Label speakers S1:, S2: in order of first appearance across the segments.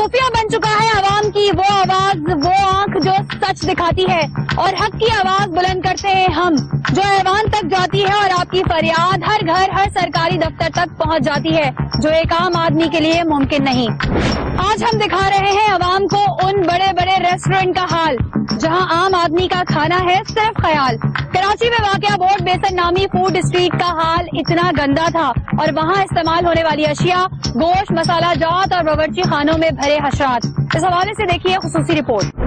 S1: खुफिया बन चुका है आवाम की वो आवाज, वो आंख जो सच दिखाती है और हक की आवाज बुलंद करते हैं हम, जो ऐवान तक जाती है और आपकी फरियाद हर घर हर सरकारी दफ्तर तक पहुंच जाती है, जो एक आम आदमी के लिए मुमकिन नहीं। आज हम दिखा रहे हैं आवाम को उन बड़े बड़े रेस्टोरेंट का हाल जहां आम आदमी का खाना है सिर्फ ख्याल। कराची में वाक़या बोर्ड बेसन नामी फूड स्ट्रीट का हाल इतना गंदा था और वहां इस्तेमाल होने वाली अशिया गोश्त, मसाला जात और बावर्ची खानों में भरे हशरात। इस हवाले से देखिए खुसूसी रिपोर्ट।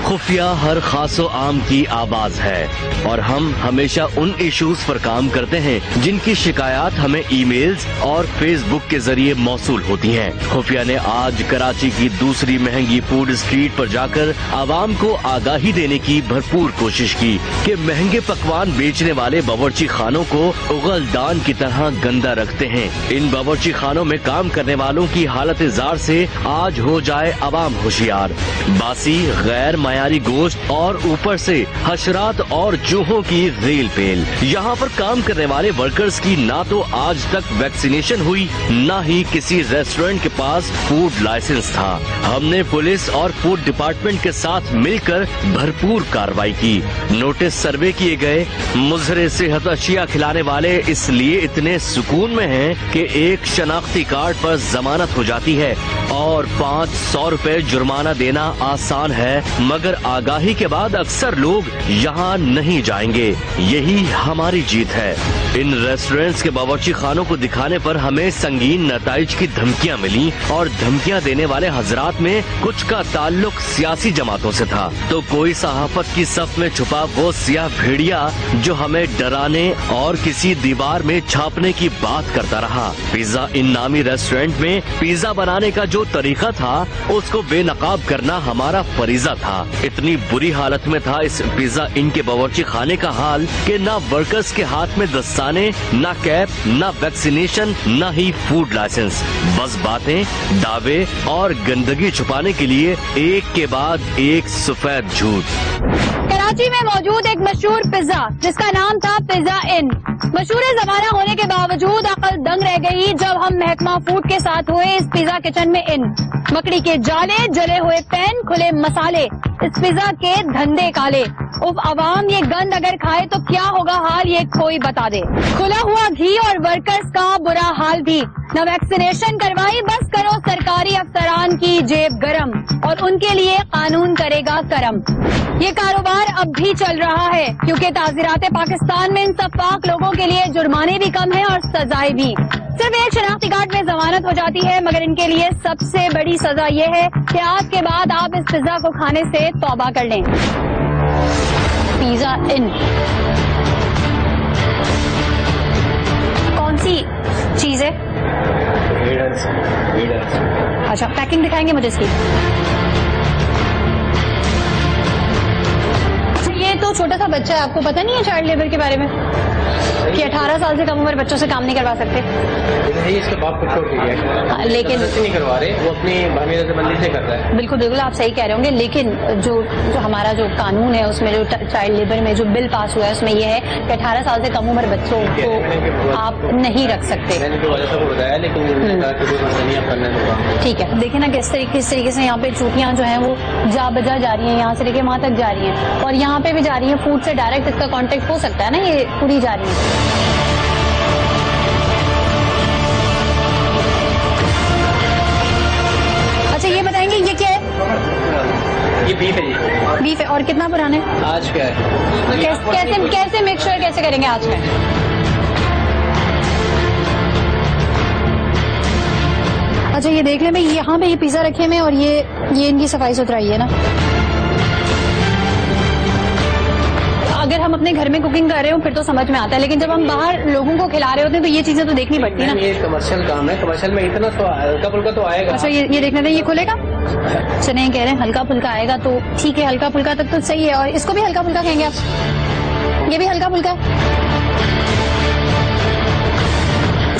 S2: खुफिया हर खासो आम की आवाज है और हम हमेशा उन इश्यूज पर काम करते हैं जिनकी शिकायत हमें ईमेल्स और फेसबुक के जरिए मौसूल होती हैं। खुफिया ने आज कराची की दूसरी महंगी फूड स्ट्रीट पर जाकर आवाम को आगाही देने की भरपूर कोशिश की कि महंगे पकवान बेचने वाले बावर्ची खानों को उगलदान की तरह गंदा रखते हैं। इन बावर्ची खानों में काम करने वालों की हालत जार से आज हो जाए आवाम होशियार। बासी गैर मायारी गोश्त और ऊपर से हशरात और चूहों की रेल पेल। यहाँ पर काम करने वाले वर्कर्स की ना तो आज तक वैक्सीनेशन हुई, ना ही किसी रेस्टोरेंट के पास फूड लाइसेंस था। हमने पुलिस और फूड डिपार्टमेंट के साथ मिलकर भरपूर कार्रवाई की। नोटिस सर्वे किए गए। मुजरे सेहत अशिया खिलाने वाले इसलिए इतने सुकून में हैं कि एक शनाख्ती कार्ड पर जमानत हो जाती है और 500 रुपए जुर्माना देना आसान है, मगर आगाही के बाद अक्सर लोग यहाँ नहीं जाएंगे। यही हमारी जीत है। इन रेस्टोरेंट्स के बावर्ची खानों को दिखाने पर हमें संगीन नताइज की धमकियाँ मिली और धमकियाँ देने वाले हजरात में कुछ का ताल्लुक सियासी जमातों से था, तो कोई सहाफत की सफ में छुपा वो सियाह भेड़िया जो हमें डराने और किसी दीवार में छापने की बात करता रहा। पिज्जा इन नामी रेस्टोरेंट में पिज्जा बनाने का जो तरीका था उसको बेनकाब करना हमारा फरीजा था। इतनी बुरी हालत में था इस पिज्जा इन के बावर्ची खाने का हाल कि ना वर्कर्स के हाथ में दस्ताने, ना कैप, ना वैक्सीनेशन, ना ही फूड लाइसेंस। बस बातें, दावे और गंदगी छुपाने के लिए एक के बाद एक सफेद झूठ।
S1: कराची में मौजूद एक मशहूर पिज्जा जिसका नाम था पिज्जा इन, मशहूर जमाना होने के बावजूद अकल दंग रह गई जब हम महकमा फूड के साथ हुए इस पिज्जा किचन में इन। मकड़ी के जाले, जले हुए पैन, खुले मसाले, इस पिज्जा के धंधे काले। उफ अवाम ये गंद अगर खाए तो क्या होगा हाल ये कोई बता दे। खुला हुआ घी और वर्कर्स का बुरा हाल भी। न वैक्सीनेशन करवाई, बस करो सरकारी अफसरान की जेब गरम और उनके लिए कानून करेगा करम। ये कारोबार अब भी चल रहा है क्योंकि ताज़ीरात पाकिस्तान में इन सफाक लोगों के लिए जुर्माने भी कम है और सजाएं भी। सिर्फ एक शनाख्ती कार्ड में जमानत हो जाती है, मगर इनके लिए सबसे बड़ी सजा ये है कि आज के बाद आप इस पिज्जा को खाने से तौबा कर लें। पिज्जा इन कौन सी चीज है? अच्छा, पैकिंग दिखाएंगे मुझे इसकी। ये तो छोटा सा बच्चा है, आपको पता नहीं है चाइल्ड लेबर के बारे में कि 18 साल से कम उम्र बच्चों से काम नहीं करवा सकते?
S3: इसके बाप को छोड़ दिया है,
S1: लेकिन
S3: नहीं करवा रहे, वो अपनी बंदी से कर रहा है।
S1: बिल्कुल बिल्कुल आप सही कह रहे होंगे, लेकिन जो हमारा जो कानून है उसमें जो चाइल्ड लेबर में जो बिल पास हुआ है उसमें यह है कि 18 साल से कम उम्र बच्चों को आप नहीं रख सकते।
S3: मैंने तो वजह से बताया, लेकिन
S1: ठीक है, देखे ना किस तरीके से यहाँ पे चूटियाँ जो है वो जा बजा जा रही है, यहाँ से लेके वहाँ तक जा रही है और यहाँ पे भी जा रही है। फूड से डायरेक्ट इसका कांटेक्ट हो सकता है ना, ये पूरी जा रही है। अच्छा ये बताएंगे ये क्या है?
S3: ये बीफ है जी।
S1: बीफ है। और कितना पुराना है?
S3: आज का है।
S1: कैसे मेक श्योर कैसे करेंगे आज का? अच्छा ये देख ले मैं यहाँ पे ये पिज्जा रखे हुए और ये इनकी सफाई सुथराई है ना। अगर हम अपने घर में कुकिंग कर रहे हो फिर तो समझ में आता है, लेकिन जब हम बाहर लोगों को खिला रहे होते हैं तो ये चीजें तो देखनी पड़ती है ना।
S3: ये कमर्शियल काम है, कमर्शियल में इतना तो हल्का फुल्का तो आएगा।
S1: अच्छा ये देखने दें, ये खुलेगा? अच्छा नहीं कह रहे हैं हल्का फुल्का आएगा तो ठीक है, हल्का फुल्का तक तो सही है। और इसको भी हल्का फुल्का कहेंगे आप? ये भी हल्का फुल्का है।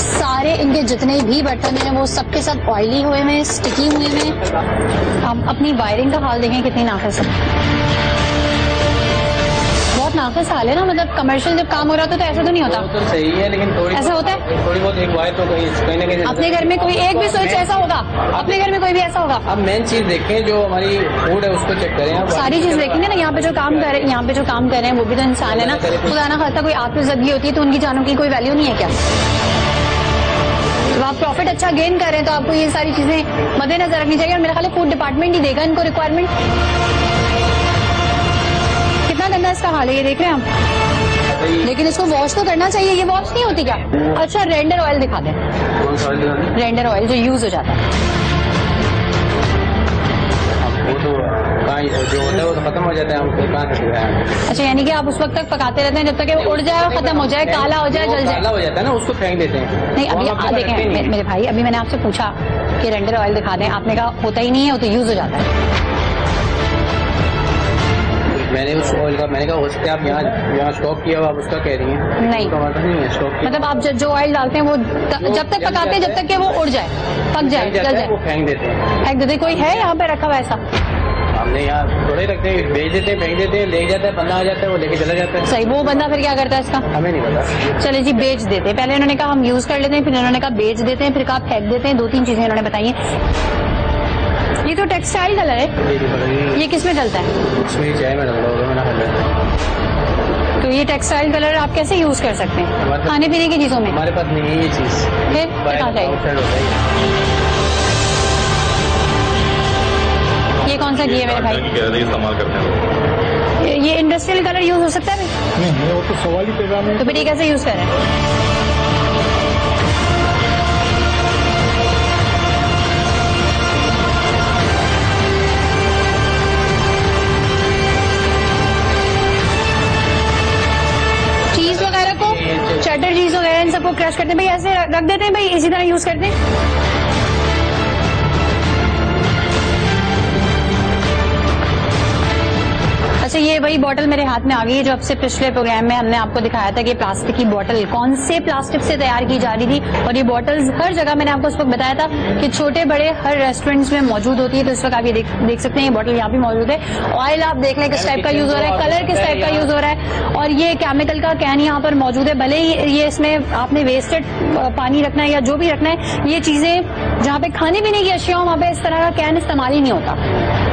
S1: सारे इनके जितने भी बर्तन हैं वो सबके सब ऑयली हुए में, स्टिकी हुए में। हम अपनी वायरिंग का हाल देखें कितनी नाखुश है। बहुत बहुत नाक़िस हाल है ना, मतलब कमर्शियल जब काम हो रहा था तो ऐसा तो नहीं होता।
S3: वो तो सही है, लेकिन ऐसा
S1: होता है
S3: थोड़ी बहुत एक बार तो कहीं ना कहीं
S1: अपने घर में कोई एक भी स्विच ऐसा होगा, अपने घर में कोई भी ऐसा होगा।
S3: अब मेन चीज देखें, जो हमारी फूड है उसको चेक करें। आप
S1: सारी चीज देखेंगे ना, यहाँ पे जो काम कर रहे हैं वो भी तो इंसान है ना। खुदा ना खास्ता कोई आपकी जिंदगी होती है तो उनकी जानों की कोई वैल्यू नहीं है क्या? तो आप प्रॉफिट अच्छा गेन कर रहे हैं तो आपको ये सारी चीजें मद्देनजर रखनी चाहिए। और मेरा ख्याल है फूड डिपार्टमेंट ही देगा इनको रिक्वायरमेंट। कितना गंदा इसका हाल है, ये देख रहे हैं हम। लेकिन इसको वॉश तो करना चाहिए, ये वॉश नहीं होती क्या? अच्छा, रेंडर ऑयल दिखा दें।
S3: कौन सा ऑयल?
S1: रेंडर ऑयल जो यूज हो जाता है
S3: वो तो कहाँ जो होता है वो तो खत्म हो जाता है, हम कहाँ से दिखाएं।
S1: अच्छा, यानी कि आप उस वक्त तक पकाते रहते हैं जब तक वो उड़ जाए और खत्म हो जाए, काला हो जाए, जल जाए।
S3: काला हो जाता है ना, उसको फेंक देते हैं।
S1: नहीं, अभी देखें मेरे भाई, अभी मैंने आपसे पूछा कि रेंडर ऑयल दिखा दें, आपने कहा होता ही नहीं है, वो तो यूज हो जाता है।
S3: मैंने उस ऑयल का मैंने कहा हो सकता है आप यहाँ स्टॉक किया हो, आप उसका कह रही हैं।
S1: नहीं,
S3: नहीं है स्टॉक।
S1: मतलब आप जो ऑयल डालते हैं वो जब तक पकाते हैं जब तक कि वो उड़ जाए, पक जाए, जल जाए,
S3: वो फेंक देते हैं।
S1: फेंक देते। कोई है यहाँ पे रखा हुआ ऐसा?
S3: हमने यहाँ थोड़े रखते हैं, बेच देते हैं, फेंक देते हैं, ले जाता है, बंदा आ जाता है, वो लेके चला जाता है।
S1: सही, वो बंदा फिर क्या करता है इसका?
S3: हमें नहीं पता।
S1: चले जी, बेच देते हैं। पहले इन्होंने कहा हम यूज कर लेते हैं, फिर इन्होंने कहा बेच देते हैं, फिर कहा फेंक देते हैं। 2-3 चीजें इन्होंने बताई हैं। ये तो टेक्सटाइल कलर है, ये किस में डलता है?
S3: इसमें चाय में डाल दो मैंने।
S1: तो ये टेक्सटाइल कलर आप कैसे यूज कर सकते हैं खाने पीने की चीजों में?
S3: हमारे पास नहीं है ये चीज।
S1: फिर कहाँ जाएगी? ये कौन सा घी है मेरे भाई?
S4: इस्तेमाल करते हैं।
S1: ये इंडस्ट्रियल कलर यूज हो सकता है?
S4: नहीं, वो तो सवाल ही पैदा नहीं।
S1: तो फिर ये कैसे यूज कर रहे हैं? चीज वगैरह को, चटर चीज वगैरह इन सबको क्रश करते हैं भाई, ऐसे रख देते हैं भाई, इसी तरह यूज करते हैं। अच्छा, ये वही बोतल मेरे हाथ में आ गई है जो आपसे पिछले प्रोग्राम में हमने आपको दिखाया था कि प्लास्टिक की बोतल कौन से प्लास्टिक से तैयार की जा रही थी। और ये बोतल्स हर जगह, मैंने आपको उस वक्त बताया था कि छोटे बड़े हर रेस्टोरेंट्स में मौजूद होती है। तो इस वक्त आप ये देख सकते हैं, ये बोतल यहाँ भी मौजूद है। ऑयल आप देख लें किस टाइप का यूज हो रहा है, कलर किस टाइप का यूज हो रहा है, और ये केमिकल का कैन यहाँ पर मौजूद है। भले ही ये इसमें आपने वेस्टेड पानी रखना है या जो भी रखना है, ये चीजें जहाँ पे खाने पीने की अशिया वहाँ पे इस तरह का कैन इस्तेमाल ही नहीं होता।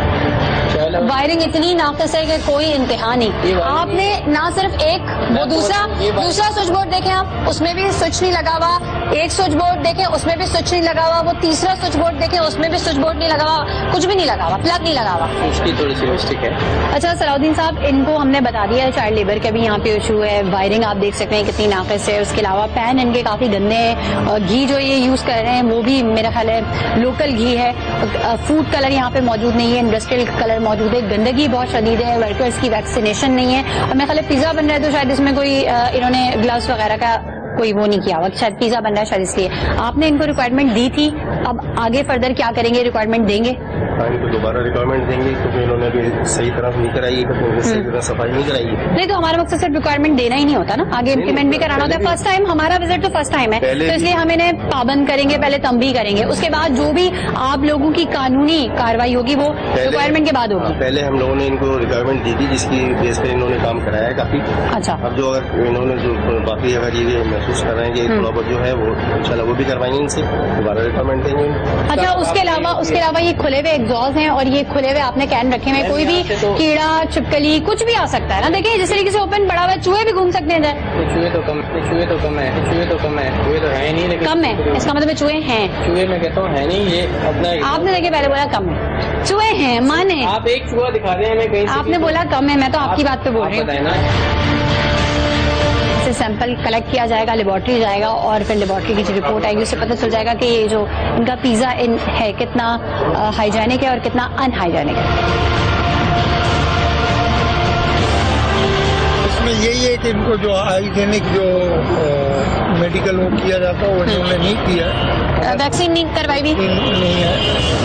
S1: वायरिंग इतनी नाक़िस है कि कोई इंतहा नहीं। आपने ना सिर्फ एक, वो दूसरा स्विच बोर्ड देखें आप, उसमें भी स्विच नहीं लगा हुआ। एक स्विच बोर्ड देखें, उसमें भी स्विच नहीं लगा हुआ। वो तीसरा स्विच बोर्ड देखें, उसमें भी स्विच बोर्ड नहीं लगा हुआ, कुछ भी नहीं लगा हुआ, प्लग नहीं लगा हुआ।
S3: उसकी थोड़ी सी मिस्टेक है। अच्छा,
S1: सलाउद्दीन साहब, इनको हमने बता दिया है चाइल्ड लेबर का भी यहाँ पे इशू है। वायरिंग आप देख सकते हैं कितनी नाक़िस है। उसके अलावा पैन इनके काफी गंदे हैं। और घी जो ये यूज कर रहे हैं वो भी मेरा ख्याल है लोकल घी है। फूड कलर यहाँ पे मौजूद नहीं है, इंडस्ट्रियल कलर मौजूद है। गंदगी बहुत शदीद है, वर्कर्स की वैक्सीनेशन नहीं है। और मेरे ख्याल पिज्जा बन रहा है तो शायद इसमें कोई इन्होंने ग्लव्स वगैरह का कोई वो नहीं किया हुआ, शायद पिज्जा बन रहा है शायद इसलिए। आपने इनको रिक्वायरमेंट दी थी, अब आगे फर्दर क्या करेंगे? रिक्वायरमेंट देंगे?
S4: इनको दोबारा रिक्वायरमेंट देंगे क्योंकि इन्होंने भी सही तरह नहीं कराई है, सही तरह सफाई नहीं कराई है।
S1: नहीं, तो हमारा मकसद सिर्फ रिक्वायरमेंट देना ही नहीं होता ना, आगे इम्प्लीमेंट भी कराना होता है। फर्स्ट टाइम हमारा विजिट तो फर्स्ट टाइम है, तो इसलिए हम इन्हें पाबंद करेंगे, पहले तंबीह करेंगे, उसके बाद जो भी आप लोगों की कानूनी कार्रवाई होगी वो रिक्वायरमेंट के बाद होगी।
S4: पहले हम लोगों ने इनको रिक्वायरमेंट दी थी जिसकी बेस पे इन्होंने काम कराया है काफी।
S1: अच्छा,
S4: अब जो अगर इन्होंने जो बाकी अगर ये महसूस कर रहे हैं कि थोड़ा बहुत जो है वो इंशाल्लाह वो भी करवाएंगे, इनसे दोबारा रिक्वायरमेंट देंगे।
S1: अच्छा, उसके अलावा ये खुले हुए एग्जॉस्ट हैं और ये खुले हुए आपने कैन रखे हुए, कोई भी कीड़ा छिपकली कुछ भी आ सकता है ना। देखिए जिस तरीके से ओपन पड़ा हुआ है, चूहे भी घूम सकते हैं इधर।
S3: चूहे तो कम है, चूहे तो है नहीं, लेकिन
S1: कम है, इसका मतलब चूहे हैं।
S3: चूहे मैं कहता हूँ है नहीं, ये अपना
S1: आपने देखिए पहले बोला कम है, चूहे हैं माने।
S3: आप एक चूहा दिखा रहे हैं हमें कहीं से,
S1: आपने बोला कम है, मैं तो आपकी बात पे बोल रही हूँ। सैंपल कलेक्ट किया जाएगा, लेबोरेटरी जाएगा और फिर लेबोरेटरी की जो रिपोर्ट आएगी उससे पता चल जाएगा कि ये जो इनका पिज्जा इन है कितना हाइजेनिक है और कितना अनहाइजेनिक है।
S5: इसमें यही है कि इनको जो हाइजेनिक जो मेडिकल वो किया जाता है वो इन्होंने नहीं किया,
S1: वैक्सीन नहीं करवाई भी
S5: नहीं है।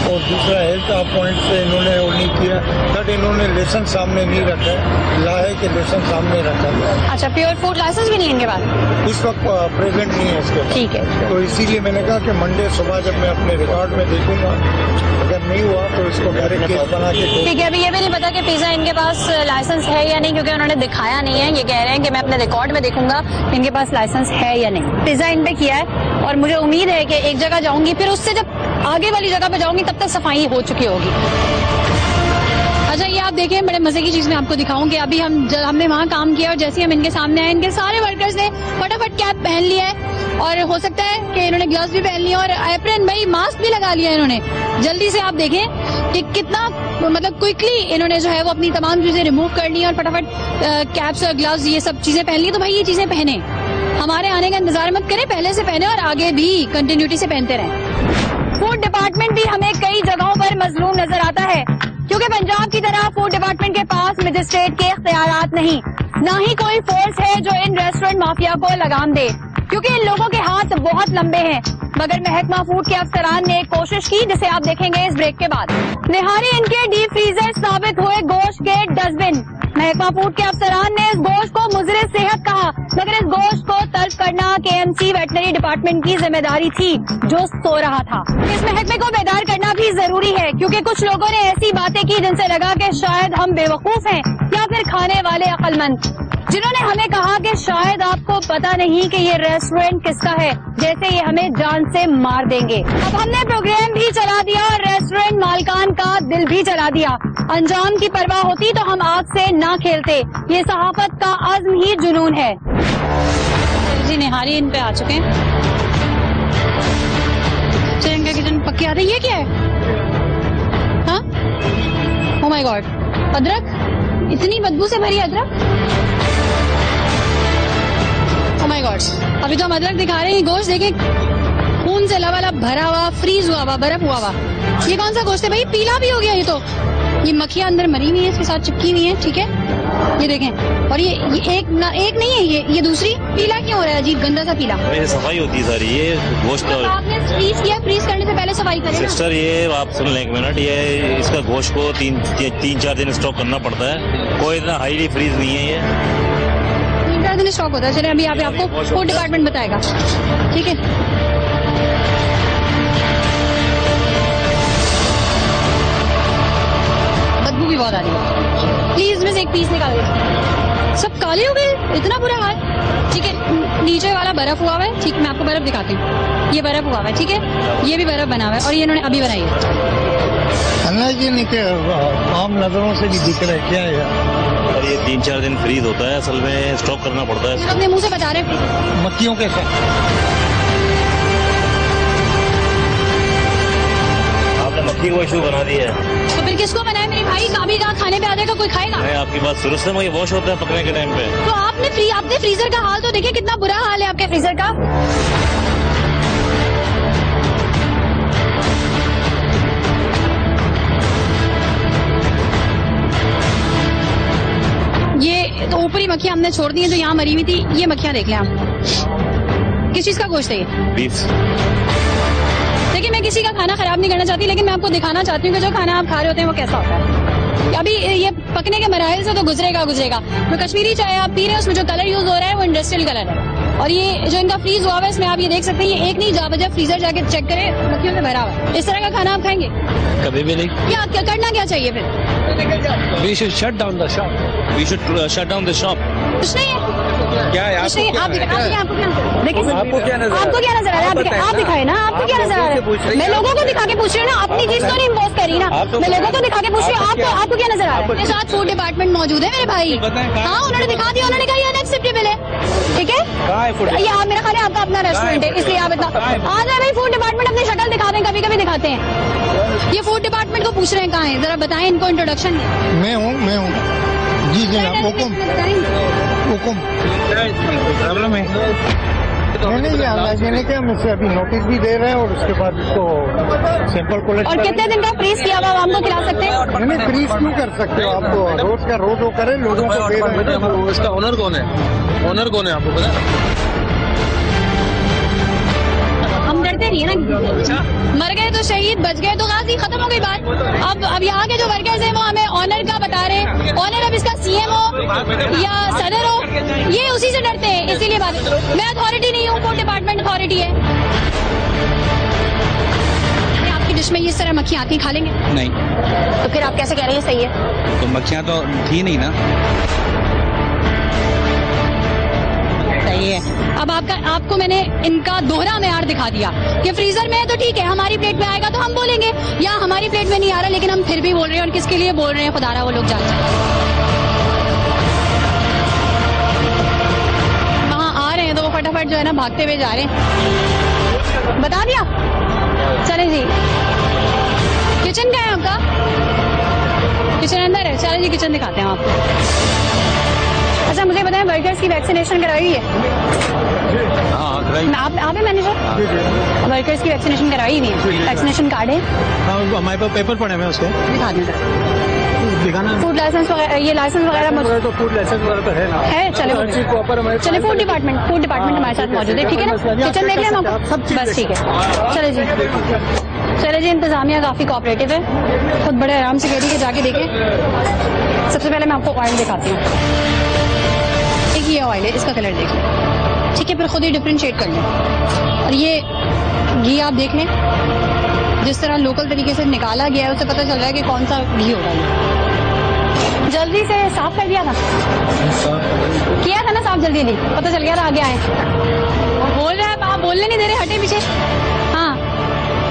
S5: और दूसरा हेल्थ पॉइंट से इन्होंने वो नहीं किया। थर्ड, इन्होंने लेसन सामने नहीं रखा है, लाहे के लेसन सामने रखा है।
S1: अच्छा, प्योर फूड लाइसेंस भी नहीं इनके पास
S5: इस वक्त प्रेजेंट नहीं है इसके पास।
S1: ठीक है,
S5: तो इसीलिए मैंने कहा कि मंडे सुबह जब मैं अपने रिकॉर्ड में देखूंगा, अगर नहीं हुआ तो इसके उसको डायरेक्ट केस बना के
S1: ठीक है, अभी ये भी नहीं पता कि पिज्जा इनके पास लाइसेंस है या नहीं, क्योंकि उन्होंने दिखाया नहीं है। ये कह रहे हैं कि मैं अपने रिकॉर्ड में देखूंगा इनके पास लाइसेंस है या नहीं। पिज्जा इन पे किया है और मुझे उम्मीद है कि एक जगह जाऊंगी, फिर उससे जब आगे वाली जगह पे जाऊंगी तब तक सफाई हो चुकी होगी। अच्छा, ये आप देखें, बड़े मजे की चीज मैं आपको दिखाऊं कि अभी हमने वहाँ काम किया और जैसे हम इनके सामने आए, इनके सारे वर्कर्स ने फटाफट कैप पहन लिया है और हो सकता है कि इन्होंने ग्लव्स भी पहन लिया और एप्रन भाई मास्क भी लगा लिया इन्होंने। जल्दी से आप देखें कि कितना मतलब क्विकली इन्होंने जो है वो अपनी तमाम चीजें रिमूव कर ली और फटाफट कैप्स और ग्लव्स ये सब चीजें पहन ली। तो भाई ये चीजें पहने, हमारे आने का इंतजार मत करें, पहले से पहने और आगे भी कंटिन्यूटी से पहनते रहें। फूड डिपार्टमेंट भी हमें कई जगहों पर मजलूम नजर आता है, क्योंकि पंजाब की तरह फूड डिपार्टमेंट के पास मजिस्ट्रेट के इख्तियारात नहीं, ना ही कोई फोर्स है जो इन रेस्टोरेंट माफिया को लगाम दे, क्योंकि इन लोगों के हाथ बहुत लंबे हैं। मगर महकमा फूड के अफसरान ने एक कोशिश की, जिसे आप देखेंगे इस ब्रेक के बाद। निहारी इनके डीप फ्रीजर साबित हुए गोश्त के डस्टबिन। महकमा फूड के अफसरान ने इस गोश्त को मुजरे सेहत कहा, मगर इस गोश्त को तर्क करना KMC वेटनरी डिपार्टमेंट की जिम्मेदारी थी जो सो रहा था। इस महकमे को बेदार करना भी जरूरी है, क्योंकि कुछ लोगों ने ऐसी बातें की जिनसे लगा कि शायद हम बेवकूफ हैं या फिर खाने वाले अक्लमंद, जिन्होंने हमें कहा कि शायद आपको पता नहीं कि ये रेस्टोरेंट किसका है, जैसे ये हमें जान से मार देंगे। अब हमने प्रोग्राम भी चला दिया और रेस्टोरेंट मालिकान का दिल भी चला दिया। अंजाम की परवाह होती तो हम आग से ना खेलते। ये सहाफत का अज़्म ही जुनून है। जी निहारी इन पे आ चुके हैं। चिरंगा किचन पक्की आते। ये क्या है? हाँ, ओह माय गॉड, अदरक, इतनी बदबू से भरी अदरक। ओह माय गॉड, अभी तो हम अदरक दिखा रहे हैं। गोश्त देखें, खून से लबालब भरा हुआ, फ्रीज हुआ हुआ, बर्फ हुआ हुआ। ये कौन सा गोश्त है भाई? पीला भी हो गया। ये मक्खियां अंदर मरी हुई है, इसके साथ चिपकी हुई है। ठीक है, ये देखें। और ये एक नहीं है, ये दूसरी। पीला क्यों हो रहा है? अजीब गंदा सा पीला।
S6: सफाई होती है सारी, ये गोश्त
S1: आपने फ्रीज किया, फ्रीज करने से पहले सफाई करें ना।
S6: सिस्टर, ये आप सुन लें एक मिनट, ये इसका गोश्त को 3-4 दिन स्टॉक करना पड़ता है। कोई इतना हाईली फ्रीज नहीं है। ये
S1: 3-4 दिन स्टॉक होता है। चले, अभी आपको फूड डिपार्टमेंट बताएगा। ठीक है, बदबू भी बहुत आ रही है। प्लीज इसमें से एक पीस निकाल दे। सब काले हो गए, इतना बुरा हाल। ठीक है, नीचे वाला बर्फ हुआ हुआ है। ठीक, मैं आपको बर्फ दिखाती हूँ। ये बर्फ हुआ हुआ है। ठीक है, ये भी बर्फ बना हुआ है और ये इन्होंने अभी बनाई है।
S5: अल्लाह जी ने आम नजरों से भी दिख रहा है क्या है।
S6: और ये 3-4 दिन फ्रीज होता है, असल में स्टॉक करना पड़ता है।
S1: अपने मुंह से बता रहे हैं
S5: मक्खियों के साथ।
S6: आपने मक्खी को इशू बना दिया है,
S1: तो फिर किसको बनाए? मेरे भाई काबी का खाने पे आ जाएगा, कोई खाएगा?
S6: मैं आपकी बात शुरू से, ये वॉश होता है पकने के टाइम पे।
S1: तो आपने फ्रीजर का हाल तो देखिए, कितना बुरा हाल है आपके फ्रीजर का। ये तो ऊपरी मक्खियां हमने छोड़ दी हैं जो यहाँ मरी हुई थी। ये मक्खियां देख लें आप। किस चीज का गोश्त है ये?
S6: बीफ।
S1: देखिए, मैं किसी का खाना खराब नहीं करना चाहती, लेकिन मैं आपको दिखाना चाहती हूँ कि जो खाना आप खा रहे होते हैं वो कैसा होता है। अभी ये पकने के मराहिल से तो गुजरेगा। जो कश्मीरी चाय आप पी रहे हैं उसमें जो कलर यूज हो रहा है वो इंडस्ट्रियल कलर है। और ये जो इनका फ्रीज हुआ है इसमें आप ये देख सकते हैं, ये एक नहीं जा बजा फ्रीजर जाके चेक करें, मक्खियों से भरा हुआ है। इस तरह का खाना आप खाएंगे?
S6: कभी भी नहीं।
S1: क्या करना क्या चाहिए फिर?
S7: We should shut down the shop.
S6: We should shut down the shop.
S1: कुछ नहीं है,
S7: क्या है?
S1: कुछ नहीं है। आपको क्या नजर
S7: आपको क्या नजर
S1: आ रहा है? आप दिखाए ना, आपको क्या नजर आ रहा है? मैं लोगों को दिखा के पूछ रही हूँ ना, अपनी चीज तो नहीं इम्पोज कर रही ना। मैं लोगों को दिखा के पूछ रही हूँ, आपको क्या नजर आ रहा है? मेरे साथ फूड डिपार्टमेंट मौजूद है मेरे भाई। हाँ, उन्होंने दिखा दिया, उन्होंने कहा ये अनएक्सेप्टेबल है। ठीक है, ये मेरा ख्याल है आपका अपना रेस्टोरेंट है, इसलिए आप इतना आ जाए भाई। फूड डिपार्टमेंट अपनी शक्ल दिखा दें, कभी कभी दिखाते हैं। ये फूड डिपार्टमेंट को पूछ रहे हैं कहाँ है, जरा बताएं इनको इंट्रोडक्शन।
S5: मैं हूँ जी जनाब, हुकुम।
S7: प्रॉब्लम है?
S5: नहीं अल्लाह जी ने क्या, मुझसे अभी नोटिस भी दे रहे हैं और उसके बाद इसको सैंपल कलेक्ट।
S1: और कितने दिन का फ्रीज किया हुआ हमको खिला सकते हैं?
S5: नहीं, फ्रीज क्यों कर सकते हो? आपको रोज का रोज वो करें, लोगों को दे रहे हैं।
S7: इसका ओनर कौन है? ओनर कौन है आपको पता है?
S1: हम डरते नहीं है ना। मर गए तो शहीद, बच गए तो गाजी, खत्म हो गई बात। अब यहाँ के जो वर्कर्स हैं वो हमें ऑनर का बता रहे हैं। ऑनर अब इसका CM हो या सदर हो, ये उसी से डरते हैं, इसीलिए बात। मैं अथॉरिटी नहीं हूँ, फूड डिपार्टमेंट अथॉरिटी है। आपकी डिश में इस तरह मक्खियाँ आती खा लेंगे?
S7: नहीं,
S1: तो फिर आप कैसे कह रहे हैं सही है?
S7: तो मक्खियाँ तो थी नहीं ना।
S1: सही है। अब आपको मैंने इनका दोहरा मेयार दिखा दिया कि फ्रीजर में है तो ठीक है, हमारी प्लेट में आएगा तो हम बोलेंगे, या हमारी प्लेट में नहीं आ रहा लेकिन हम फिर भी बोल रहे हैं, और किसके लिए बोल रहे हैं खुदारा वो लोग जानते हैं। वहाँ आ रहे हैं तो वो फटाफट जो है ना भागते हुए जा रहे हैं। बता दिया? चले जी। किचन का है आपका? किचन अंदर है? चले जी किचन दिखाते हैं आपको। अच्छा मुझे बताएं, वर्कर्स की वैक्सीनेशन कराई है?
S7: हाँ, कराई।
S1: आप ही मैनेजर? वर्कर्स की वैक्सीनेशन कराई हुई है? वैक्सीनेशन कार्ड है?
S7: हाँ, हमारे पास पेपर पड़े हुए उसके।
S1: दिखा दें
S7: दिखाना।
S1: फूड लाइसेंस वगैरह, ये लाइसेंस वगैरह
S7: तो फूड लाइसेंस वगैरह तो है ना?
S1: है। चले फूड डिपार्टमेंट हमारे साथ मौजूद है, ठीक है ना? किचन देख लें हम आपको? बस ठीक है, चले जी। चले जी, इंतजामिया काफी कोऑपरेटिव है, खुद बड़े आराम से कह रही है जाके देखें। सबसे पहले मैं आपको ऑयल दिखाती हूँ। एक ये ऑयल है, इसका कलर देख लें, ठीक है? फिर खुद ही डिफरेंशिएट कर लें। और ये घी आप देख लें, जिस तरह लोकल तरीके से निकाला गया है उससे पता चल रहा है कि कौन सा घी होगा। ये जल्दी से साफ कर दिया था, किया था ना साफ, जल्दी पता चल गया था आगे आए। बोल रहा है, आप बोलने नहीं दे रहे, हटे पीछे। हाँ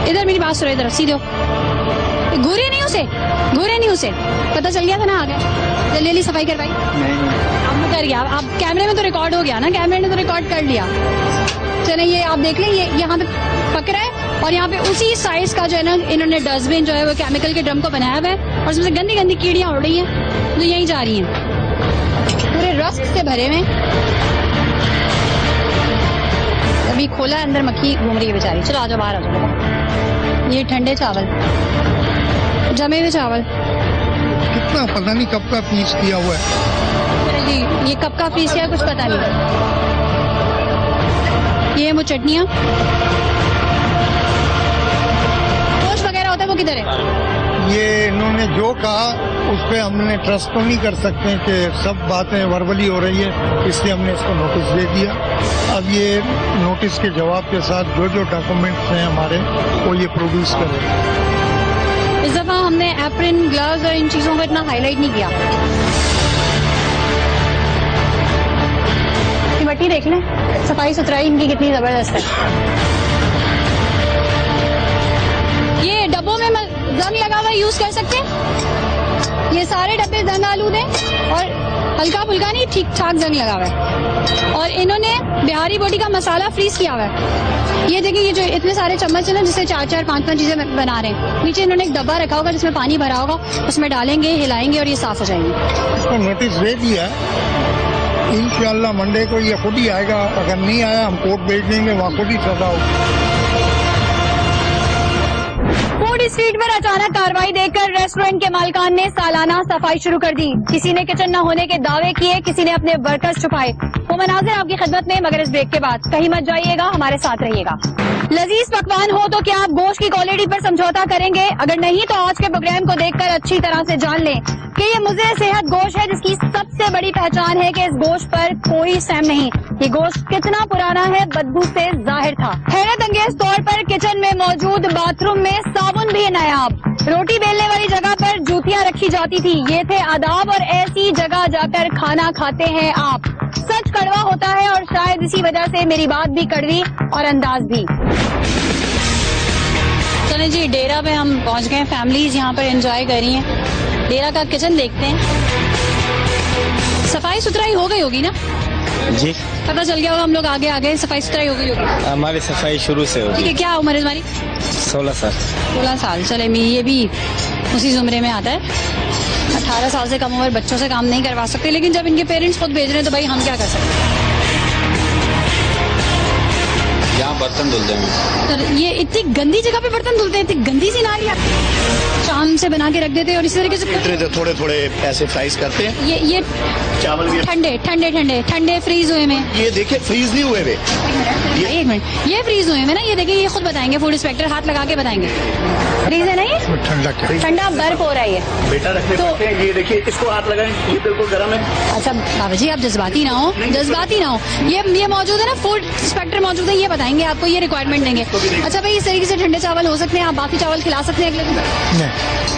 S1: इधर मेरी बात सुनो, इधर सीधे घूरे नहीं उसे, पता चल गया था ना आगे। जल्दी जल्दी सफाई करवाई। आपने कर गया, आप कैमरे में तो रिकॉर्ड हो गया ना, कैमरे ने तो रिकॉर्ड कर लिया। चले ये आप देख लें, ये यहाँ पे पक रहा है, और यहाँ पे उसी साइज का जो है ना इन्होंने डस्टबिन जो है वो केमिकल के ड्रम को बनाया हुआ है, और उसमें से गंदी गंदी कीड़ियां उड़ रही हैं जो यहीं जा रही हैं, पूरे रस्ट से भरे हुए। अभी खोला, अंदर मक्खी घूम रही है बेचारी। चलो आ जाओ, बाहर आ जाओ। ये ठंडे चावल, जमे हुए चावल,
S5: कितना पता नहीं कब का पीस किया हुआ है
S1: जी, ये कब का पीस किया कुछ पता नहीं। ये वो चटनियाँ, गोश्त वगैरह होता है वो किधर है?
S5: ये इन्होंने जो कहा उस पर हमने ट्रस्ट तो नहीं कर सकते कि सब बातें वर्बली हो रही है, इसलिए हमने इसको नोटिस दे दिया। अब ये नोटिस के जवाब के साथ जो जो डॉक्यूमेंट्स हैं हमारे वो ये प्रोड्यूस करें।
S1: इस दफा हमने एप्रन, ग्लव्स और इन चीजों को इतना हाईलाइट नहीं किया। मट्टी देख लें, सफाई सुथराई इनकी कितनी जबरदस्त है। ये डब्बों में जंग लगा हुआ यूज कर सकते हैं, ये सारे डब्बे जंग आलूद हैं, और हल्का फुल्का नहीं, ठीक ठाक जंग लगा हुआ है। और इन्होंने बिहारी बोटी का मसाला फ्रीज किया हुआ है। ये देखिए, ये जो इतने सारे चम्मच है ना, जिससे 4-4, 5-5 चीजें बना रहे हैं। नीचे इन्होंने एक डब्बा रखा होगा जिसमें पानी भरा होगा, उसमें डालेंगे, हिलाएंगे और ये साफ हो जाएंगे।
S5: इसको नोटिस दे दिया, इंशाल्लाह मंडे को ये खुद ही आएगा। अगर नहीं आया हम कोर्ट भेज देंगे, वहाँ खुद ही सजा होगी।
S1: फूड स्ट्रीट पर अचानक कार्रवाई देखकर रेस्टोरेंट के मालिकान ने सालाना सफाई शुरू कर दी। किसी ने किचन न होने के दावे किए, किसी ने अपने वर्कर्स छुपाए। वो मनाजिर आपकी खिदमत में, मगर इस ब्रेक के बाद कहीं मत जाइएगा, हमारे साथ रहिएगा। लजीज पकवान हो तो क्या आप गोश्त की क्वालिटी पर समझौता करेंगे? अगर नहीं तो आज के प्रोग्राम को देखकर अच्छी तरह से जान लें कि ये मुझे सेहत गोश्त है, जिसकी सबसे बड़ी पहचान है कि इस गोश्त पर कोई सैम नहीं। ये गोश्त कितना पुराना है, बदबू से जाहिर था। हैरत अंगेज तौर पर किचन में मौजूद बाथरूम में साबुन भी नायाब। रोटी बेलने वाली जगह पर जूतियां रखी जाती थी। ये थे आदाब, और ऐसी जगह जाकर खाना खाते हैं आप। सच कड़वा होता है, और शायद इसी वजह से मेरी बात भी कड़वी और अंदाज भी। चलें जी, डेरा पे हम पहुंच गए। फैमिलीज यहाँ पर एंजॉय कर रही हैं। डेरा का किचन देखते हैं। सफाई सुथराई हो गई होगी ना
S7: जी?
S1: पता चल गया होगा, हम लोग आगे आ गए, सफाई सुथराई हो गई होगी।
S7: हमारी सफाई शुरू से
S1: ठीक
S7: होगी।
S1: है, क्या उम्र है तुम्हारी?
S7: 16 साल।
S1: 16 साल, चले ये भी उसी जुमरे में आता है। 18 साल से कम उम्र बच्चों से काम नहीं करवा सकते, लेकिन जब इनके पेरेंट्स खुद भेज रहे हैं तो भाई हम क्या कर सकते हैं।
S7: यहाँ बर्तन धुलते हैं।
S1: तो ये इतनी गंदी जगह पे बर्तन धुलते हैं, इतनी गंदी सी नालियाँ। चांद ढंग से बना के रख देते हैं और इसी तरीके से
S8: थोड़े थोड़े ऐसे फ्राइज करते हैं।
S1: ये
S8: चावल भी
S1: ठंडे फ्रीज हुए में।
S8: ये देखिए फ्रीज नहीं हुए वे।
S1: एक मिनट, ये फ्रीज हुए में ना, ये देखिए, ये खुद बताएंगे फूड इंस्पेक्टर, हाथ लगा के बताएंगे। फ्रीज है ना ये? ठंडा बर्फ हो रहा है ये।
S8: बेटा रखने तो ये देखिए, इसको हाथ लगाएं, ये बिल्कुल गर्म है।
S1: अच्छा बाबा जी, आप जज्बाती ना हो, ये मौजूद है ना, फूड इंस्पेक्टर मौजूद है, ये बताएंगे आपको, ये रिक्वायरमेंट देंगे। अच्छा भाई, इस तरीके से ठंडे चावल हो सकते हैं, आप बाकी चावल खिला सकते हैं अगले दिन?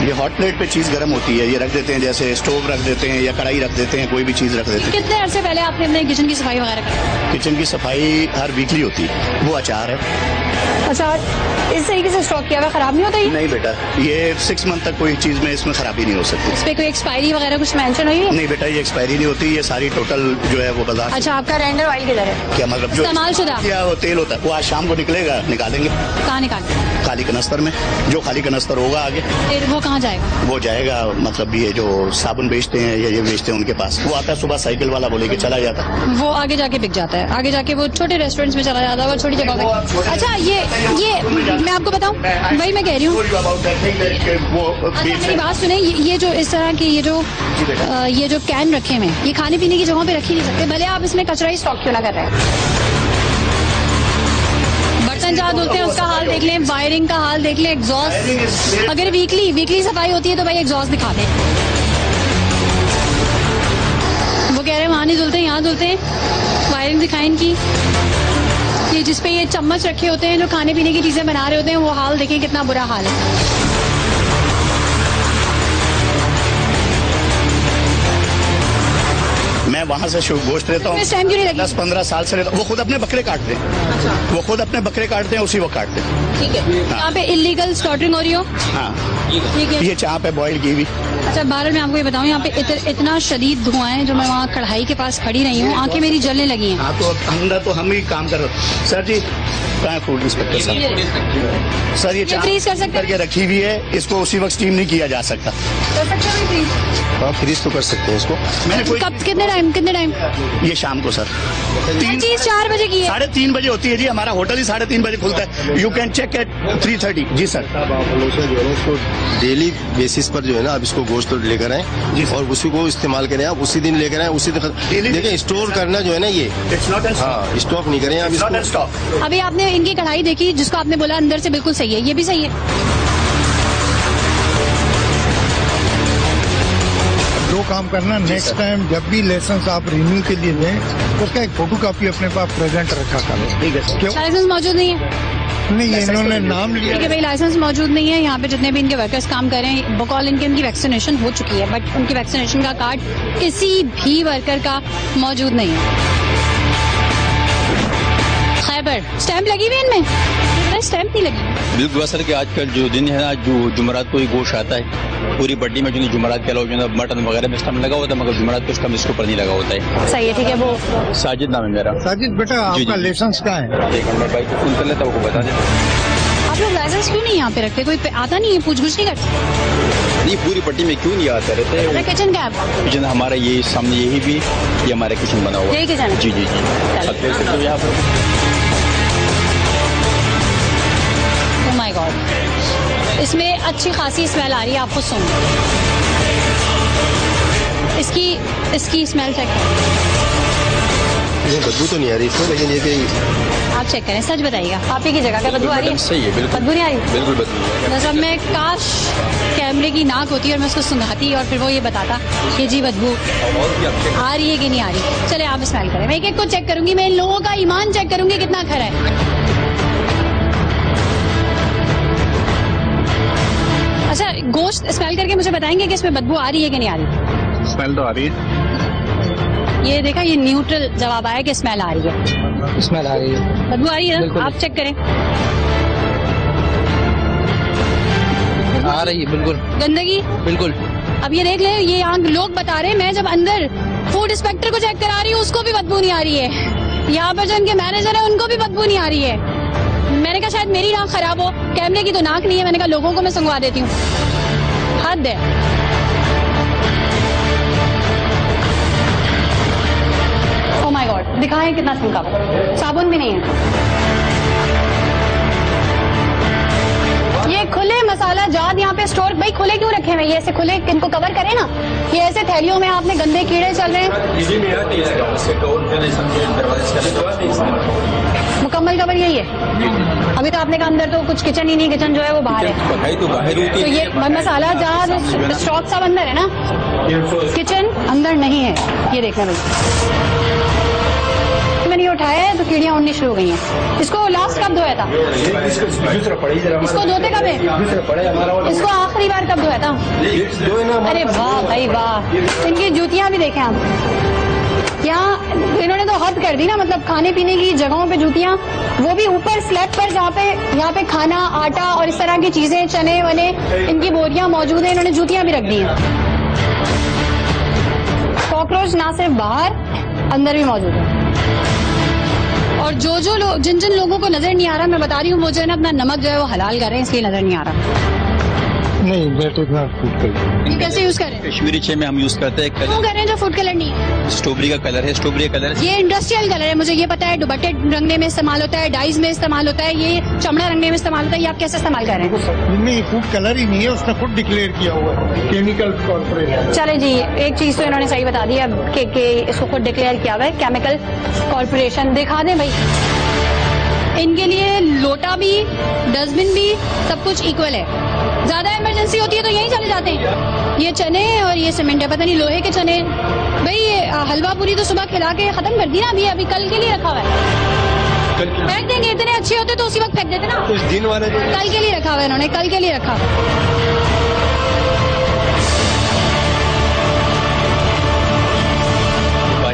S8: ये हॉट प्लेट पे चीज गर्म होती है, ये रख देते हैं, जैसे स्टोव रख देते हैं या कढ़ाई रख देते हैं, कोई भी चीज रख देते हैं।
S1: कितने अरसे पहले आपने अपने किचन की सफाई वगैरह की?
S8: किचन की सफाई हर वीकली होती है। वो अचार है।
S1: अच्छा, इस तरीके से स्टॉक किया हुआ खराब नहीं होता ये?
S8: नहीं बेटा, ये 6 मंथ तक कोई चीज में इसमें खराबी नहीं हो सकती।
S1: इस पे कोई एक्सपायरी वगैरह कुछ मेंशन हुई है?
S8: नहीं बेटा, ये एक्सपायरी नहीं होती, ये सारी टोटल जो है वो बाजार।
S1: अच्छा, आपका रेंडर ऑयल किधर है?
S8: क्या मतलब जो
S1: इस्तेमाल शुदा
S8: क्या वो तेल होता है, वो आज शाम को निकलेगा, निकालेंगे।
S1: कहाँ निकालेंगे?
S8: खाली कनस्तर में, जो खाली कनस्तर होगा आगे।
S1: फिर वो कहाँ जाएगा?
S8: वो जाएगा, मतलब ये जो साबुन बेचते हैं या ये बेचते हैं उनके पास, वो आता है सुबह, साइकिल वाला बोले के चला जाता है,
S1: वो आगे जाके बिक जाता है, आगे जाके वो छोटे रेस्टोरेंट्स में चला जाता है, वो छोटी जगह पे। अच्छा, ये मैं आपको बताऊं, वही मैं कह रही हूँ। अच्छा मेरी बात सुने, ये जो इस तरह की ये जो कैन रखे हुए, ये खाने पीने की जगहों पे रख ही नहीं सकते, भले आप इसमें कचरा ही स्टॉक क्यों ना कर रहे हैं। बर्तन जहाँ धुलते हैं उसका हाल देख लें, वायरिंग का हाल देख लें, एग्जॉस्ट, अगर वीकली सफाई होती है तो भाई एग्जॉस्ट दिखा दें। वो कह रहे हैं वहाँ नहीं धुलते, यहाँ धुलते हैं, वायरिंग दिखाएं इनकी। ये जिसपे ये चम्मच रखे होते हैं, जो खाने पीने की चीजें बना रहे होते हैं, वो हाल देखें कितना बुरा हाल है।
S8: मैं वहाँ से गोश्त लेता हूँ, 10-15 साल से लेता हूँ। वो खुद अपने बकरे काटते हैं। अच्छा। वो खुद अपने बकरे काटते हैं, उसी वो काटते हैं।
S1: ठीक है। यहाँ पे इलीगल स्लॉटरिंग हो रही हो?
S8: हाँ,
S1: ठीक है।
S8: ये चाप है बॉइल की हुई।
S1: अच्छा बहरहाल मैं आपको ये बताऊँ, यहाँ पे इतना शदीद धुआं है, जो मैं वहाँ कढ़ाई के पास खड़ी रही हूँ, आंखें मेरी जलने लगी हैं।
S8: हाँ, तो अंदर तो हम ही काम कर रहे हैं। सर जी, कहाँ है फूड इंस्पेक्टर साहब? सर ये चाप
S1: फ्रीज कर सकते
S8: करके रखी हुई है, इसको उसी वक्त स्टीम नहीं किया जा सकता।
S4: आप फ्रीज तो कर सकते हैं इसको।
S8: मैंने कोई
S1: कब, कितने टाइम?
S8: ये शाम को सर,
S1: 4 बजे की है।
S8: 3:30 बजे होती है जी, हमारा होटल ही 3:30 बजे खुलता है। You can check at 3:30। जी सर।
S4: आप हमेशा जो है इसको डेली बेसिस पर जो है ना, आप इसको गोश्त लेकर आए और उसी को इस्तेमाल करें, आप उसी दिन लेकर आए, उसी दिन देखिए। स्टोर करना जो है ना, ये हाँ, स्टॉक नहीं करें आप इसको।
S1: अभी आपने इनकी कढ़ाई देखी, जिसको आपने बोला अंदर से बिल्कुल सही है, ये भी सही है।
S5: जो काम करना, नेक्स्ट टाइम जब भी लाइसेंस आप रिन्यू के लिए लें, उसका एक फोटो कॉपी अपने पास प्रेजेंट रखा करें। ठीक है।
S1: लाइसेंस मौजूद नहीं है?
S5: नहीं, इन्होंने नाम लिया।
S1: ठीक है भाई, लाइसेंस मौजूद नहीं है। यहाँ पे जितने भी इनके वर्कर्स काम कर रहे हैं, बकौल इनकी वैक्सीनेशन हो चुकी है, बट उनकी वैक्सीनेशन का कार्ड किसी भी वर्कर का मौजूद नहीं है। खैबर स्टैंप लगी हुई है इनमें? स्टैंप नहीं लगी।
S7: बिल्कुल सर कि आजकल जो दिन है ना, जो जुमरात को ही गोश्त आता है, पूरी बड्डी में जो जुमरात के अलावा जो मटन वगैरह में स्टैंप लगा होता है, मगर जुमरात को स्टैंप इसके ऊपर नहीं लगा होता है।
S1: सही है, ठीक है। वो
S7: साजिद नाम है मेरा।
S5: साजिद बेटा, आपका लाइसेंस कहाँ है?
S7: एक मिनट भाई को फोन कर लेता हूँ, आपको बता दें।
S1: आप लोग लाइसेंस क्यों नहीं यहाँ पे रखते? कोई आता नहीं है, पूछ-गुछ नहीं करते?
S7: नहीं, पूरी पट्टी में क्यों नहीं आते रहते?
S1: किचन क्या है?
S7: किचन हमारा ये सामने, यही भी ये हमारा किचन बना हुआ है।
S1: यही किचन है?
S7: जी। अब देख सकते हो यहाँ पर।
S1: Oh my God, इसमें अच्छी खासी स्मेल आ रही है, आप खुद सुनो। इसकी स्मेल चेक करें।
S4: ये बदबू तो नहीं आ रही इसमें, लेकिन ये
S1: आप चेक करें, सच बताइएगा, आप ही की जगह क्या बदबू आ रही है?
S7: सही है, बिल्कुल।
S1: बदबू नहीं आ रही?
S7: बिल्कुल बदबू।
S1: मतलब मैं काश कैमरे की नाक होती और मैं उसको सुंघाती और फिर वो ये बताता कि जी बदबू आ रही है कि नहीं आ रही। चले आप स्मेल करें, मैं एक को चेक करूंगी, मैं इन लोगों का ईमान चेक करूंगी कितना खरा है। अच्छा, गोश्त स्मेल करके मुझे बताएंगे कि इसमें बदबू आ रही है कि नहीं आ रही?
S7: स्मेल तो आ रही है।
S1: ये देखा, ये न्यूट्रल जवाब आया कि स्मेल आ रही है।
S7: स्मेल आ रही है,
S1: बदबू आ रही है ना? आप चेक करें।
S7: आ रही है, बिल्कुल।
S1: गंदगी
S7: बिल्कुल।
S1: अब ये देख ले, ये यहाँ लोग बता रहे हैं, मैं जब अंदर फूड इंस्पेक्टर को चेक करा रही हूँ, उसको भी बदबू नहीं आ रही है। यहाँ पर जो इनके मैनेजर है, उनको भी बदबू नहीं आ रही है। मैंने कहा शायद मेरी नाक खराब हो, कैमरे की तो नाक नहीं है। मैंने कहा लोगों को मैं संगवा देती हूँ, हद है। ओह माय गॉड, दिखाएं कितना सिंका, साबुन भी नहीं है। ये खुले मसाले मसाला जात यहाँ पे स्टोर, भाई खुले क्यों रखे हुए? ये ऐसे खुले, इनको कवर करें ना। ये ऐसे थैलियों में आपने गंदे कीड़े चल रहे हैं। मुकम्मल कवर यही है। अभी तो आपने कहा अंदर तो कुछ किचन ही नहीं, किचन जो है वो बाहर है। तो ये मसाला जात स्टॉक सब अंदर है ना, किचन अंदर नहीं है। ये देखना भाई, मैंने ये उठाया है तो कीड़ियां उड़नी शुरू हो गई हैं। इसको लास्ट कब धोया था? इसको धोते कब है? इसको आखिरी बार कब धोया था? अरे वाह भाई वाह, इनकी जूतियां भी देखें आप। यहाँ इन्होंने तो हद कर दी ना, मतलब खाने पीने की जगहों पे जूतियां, वो भी ऊपर स्लैब पर जहाँ पे यहाँ पे खाना, आटा और इस तरह की चीजें, चने वने, इनकी बोरियां मौजूद हैं, इन्होंने जूतियां भी रख दी हैं। कॉकरोच ना सिर्फ बाहर, अंदर भी मौजूद है। और जो लोग, जिन लोगों को नजर नहीं आ रहा, मैं बता रही हूँ, वो जो है ना अपना नमक जो है वो हलाल कर रहे हैं, इसलिए नजर नहीं आ रहा।
S5: नहीं, that is not food colour.
S1: ये कैसे यूज करें?
S7: कश्मीरी चाय में हम यूज करते हैं
S1: क्यों कर रहे हैं जो फूड कलर नहीं है?
S7: स्ट्रॉबेरी का कलर है, स्ट्रॉबेरी कलर है।
S1: ये इंडस्ट्रियल कलर है, मुझे ये पता है। दुपट्टे रंगने में इस्तेमाल होता है, डाइज में इस्तेमाल होता है, ये चमड़ा रंगने में इस्तेमाल होता है। ये आप कैसे इस्तेमाल कर रहे हैं?
S5: नहीं, फूड कलर ही नहीं है, उसने खुद डिक्लेयर किया हुआ है, केमिकल कॉर्पोरेशन।
S1: चले जी, एक चीज तो इन्होंने सही बता दी अब कि इसको खुद डिक्लेयर किया हुआ है, केमिकल कॉर्पोरेशन। दिखा दें भाई, इनके लिए लोटा भी, डस्टबिन भी, सब कुछ इक्वल है। ज्यादा इमरजेंसी होती है तो यहीं चले जाते हैं। ये चने और ये सीमेंट है, पता नहीं लोहे के चने। भाई ये हलवा पूरी तो सुबह खिला के खत्म कर दी ना, अभी कल के लिए रखा हुआ है। फेंक देंगे, इतने अच्छे होते तो उसी वक्त फेंक देते ना।
S4: कुछ दिन वाले
S1: कल के लिए रखा हुआ है इन्होंने, कल के लिए रखा हुआ।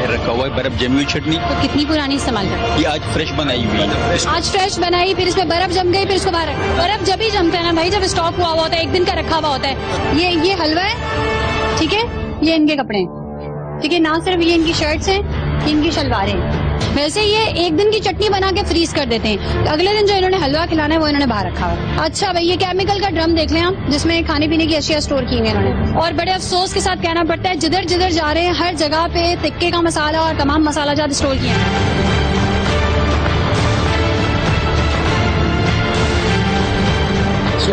S7: रखा हुआ है बर्फ जमी हुई चटनी।
S1: तो कितनी पुरानी इस्तेमाल कर?
S7: ये आज फ्रेश बनाई हुई है।
S1: आज फ्रेश बनाई, फिर इसमें बर्फ जम गई, फिर इसको बाहर रखा। बर्फ जब ही जमता है ना भाई, जब स्टॉक हुआ होता है, एक दिन का रखा हुआ होता है। ये हलवा है, ठीक है, ये इनके कपड़े हैं, ठीक है, ना सिर्फ ये इनकी शर्ट्स हैं, इनकी शलवारें। वैसे ये एक दिन की चटनी बना के फ्रीज कर देते हैं, अगले दिन जो इन्होंने हलवा खिलाना है वो इन्होंने बाहर रखा है। अच्छा भाई, ये केमिकल का ड्रम देख लें आप, जिसमें खाने पीने की अशिया स्टोर की हुई है इन्होंने। और बड़े अफसोस के साथ कहना पड़ता है, जिधर जिधर जा रहे हैं हर जगह पे तिक्के का मसाला और तमाम मसाला जात स्टोर किए हैं।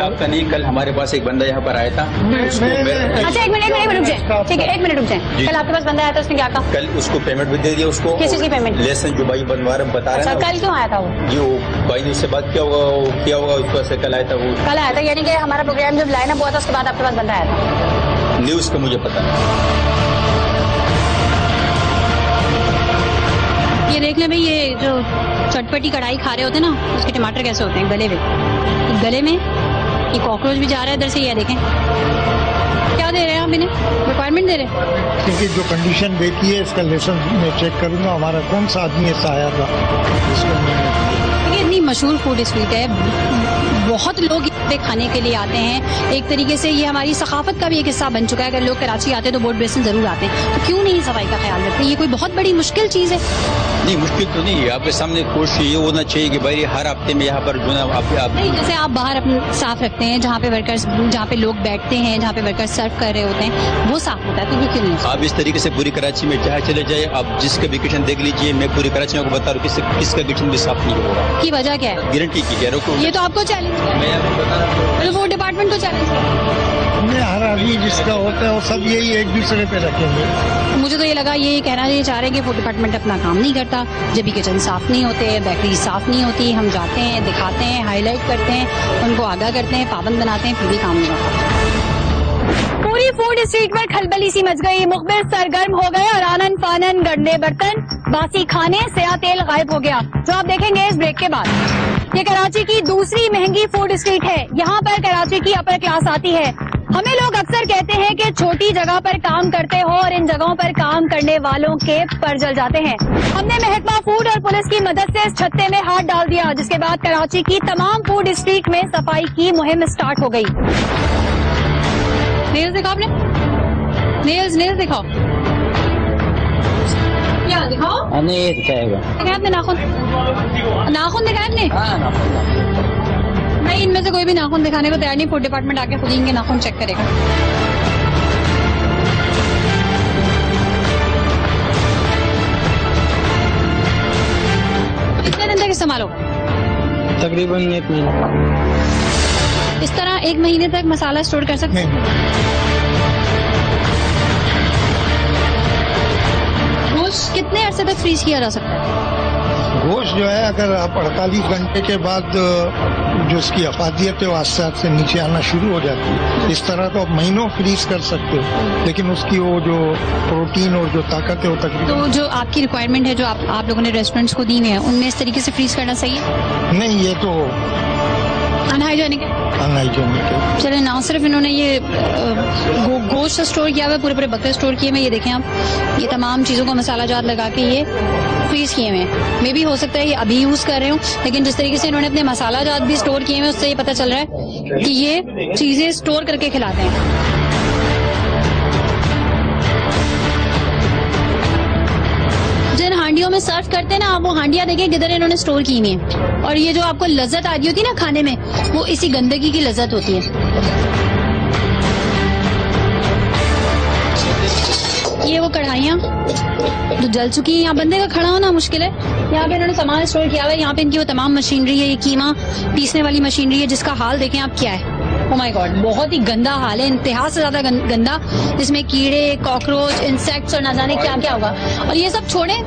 S7: आपका नहीं, कल हमारे पास एक बंदा यहाँ पर आया था।
S1: अच्छा एक मिनट रुक जाए, ठीक है, एक मिनट रुक जाए। कल आपके पास बंदा आया था, उसने क्या कहा?
S7: कल उसको पेमेंट भी दे दिया उसको।
S1: किस चीज की पेमेंट?
S7: लेसन जो भाई बनवा रहे बता रहे हैं।
S1: अच्छा, कल क्यों आया था वो?
S7: जी वो भाई ने उससे बात किया होगा, उसको ऐसे कल आया था वो।
S1: कल आया था, यानी कि हमारा प्रोग्राम जब लाइन अप हुआ था उसके बाद आपके पास बंदा आया था?
S7: न्यूज का मुझे पता नहीं।
S1: ये देख लें भाई, ये जो चटपटी कढ़ाई खा रहे होते हैं ना, उसके टमाटर कैसे होते हैं गले में। गले में ये कॉकरोच भी जा रहा है इधर से। ये देखें क्या दे रहे हैं आप इन्हें, रिक्वायरमेंट दे रहे हैं।
S5: क्योंकि जो कंडीशन देखी है, इसका लेसन मैं चेक करूंगा, हमारा कौन सा आदमी ऐसा आया था।
S1: ये इतनी मशहूर फूड स्ट्रीट है, बहुत लोग पे खाने के लिए आते हैं। एक तरीके से ये हमारी सकाफत का भी एक हिस्सा बन चुका है। अगर लोग कराची आते हैं तो बोट बेसिन जरूर आते हैं, तो क्यों नहीं सफाई का ख्याल रखते? ये कोई बहुत बड़ी मुश्किल चीज है?
S7: नहीं, मुश्किल तो नहीं है। आपके सामने कोशिश ये होना चाहिए कि भाई हर हफ्ते में यहाँ पर जो ना आप
S1: नहीं, जैसे आप बाहर अपने साफ रखते हैं, जहाँ पे वर्कर्स, जहाँ पे लोग बैठते हैं, जहाँ पे वर्कर्स सर्व कर रहे होते हैं, वो साफ होता है, तो ये क्यों नहीं?
S7: आप इस तरीके से पूरी कराची में जहाँ चले जाए, आप जिसका भी किचन देख लीजिए, मैं पूरी कराची में आपको बता रहा हूँ किसका किचन भी साफ नहीं होगा।
S1: की वजह क्या है?
S7: गारंटी की कह रहा हूँ।
S1: ये तो आपको चैलेंज है,
S7: मैं आपको बता रहा हूँ,
S1: फूड डिपार्टमेंट को चैलेंज है।
S5: हर आदमी जिसका होता है वो सब यही एक दूसरे पे रखेंगे।
S1: मुझे तो ये लगा, ये कहना ये चाह रहे हैं कि फूड डिपार्टमेंट अपना काम नहीं करता, जब भी किचन साफ नहीं होते, बेकरी साफ नहीं होती, हम जाते हैं, दिखाते हैं, हाईलाइट करते हैं, उनको आगाह करते हैं, पाबंद बनाते हैं, फिर भी काम नहीं होता। पूरी फूड स्ट्रीट पर खलबली सी मच गई, मुखबिर सरगर्म हो गए और आनन फानन गंदे बर्तन, बासी खाने, सया तेल गायब हो गया, जो आप देखेंगे इस ब्रेक के बाद। ये कराची की दूसरी महंगी फूड स्ट्रीट है। यहाँ पर कराची की अपर क्लास आती है। हमें लोग अक्सर कहते हैं कि छोटी जगह पर काम करते हो और इन जगहों पर काम करने वालों के पर जल जाते हैं। हमने महकमा फूड और पुलिस की मदद से इस छत्ते में हाथ डाल दिया, जिसके बाद कराची की तमाम फूड स्ट्रीट में सफाई की मुहिम स्टार्ट हो गई। नेल्स दिखाओ आपने, नेल्स दिखाओ, क्या दिखाओ?
S3: नहीं दिखाएगा।
S1: दिखाया आपने नाखून दिखाया आपने? नहीं, इनमें से कोई भी नाखून दिखाने को तैयार नहीं। फूड डिपार्टमेंट आके खुद ही इनके नाखून चेक करेगा। कितने दिन तक इस्तेमाल होगा?
S3: तकरीबन 1 महीना।
S1: इस तरह 1 महीने तक मसाला स्टोर कर सकते हैं? गोश्त कितने अरसे तक फ्रीज किया जा सकता है?
S5: गोश्त जो है अगर आप 48 घंटे के बाद जो उसकी अफादियत है वो आस्ते आस्ते नीचे आना शुरू हो जाती है। इस तरह तो आप महीनों फ्रीज कर सकते हो, लेकिन उसकी वो जो प्रोटीन और जो ताकत है वो तकरीबन।
S1: तो जो आपकी रिक्वायरमेंट है जो आप लोगों ने रेस्टोरेंट्स को दी हुई है उनमें इस तरीके से फ्रीज करना सही है?
S5: नहीं, ये तो
S1: अनहाइजेनिक है।
S5: अनहाइजेनिक है।
S1: चले, ना सिर्फ इन्होंने ये गोश्त स्टोर किया हुआ है, पूरे बकरे स्टोर किए हुए, ये देखें आप, ये तमाम चीजों को मसाला जात लगा के ये फ्रीज किए हुए हैं। मे भी हो सकता है ये अभी यूज कर रहे हो, लेकिन जिस तरीके से इन्होंने अपने मसाला जात भी स्टोर किए हुए उससे ये पता चल रहा है कि ये चीजें स्टोर करके खिलाते हैं। जिन हांडियों में सर्व करते हैं ना, आप वो हांडियां देखें किधर इन्होंने स्टोर की हुई है, और ये जो आपको लज्जत आ रही होती है ना खाने में, वो इसी गंदगी की लज्जत होती है। ये वो कढ़ाइयाँ जो जल चुकी है, यहाँ बंदे का खड़ा होना मुश्किल है। यहाँ पे इन्होंने सामान स्टोर किया हुआ है, यहाँ पे इनकी वो तमाम मशीनरी है, ये कीमा पीसने वाली मशीनरी है जिसका हाल देखें आप क्या है। ओह माय गॉड, बहुत ही गंदा हाल है, इंतहा से ज्यादा गंदा, जिसमें कीड़े, कॉकरोच, इंसेक्ट्स और ना जाने क्या क्या होगा। और ये सब छोड़े,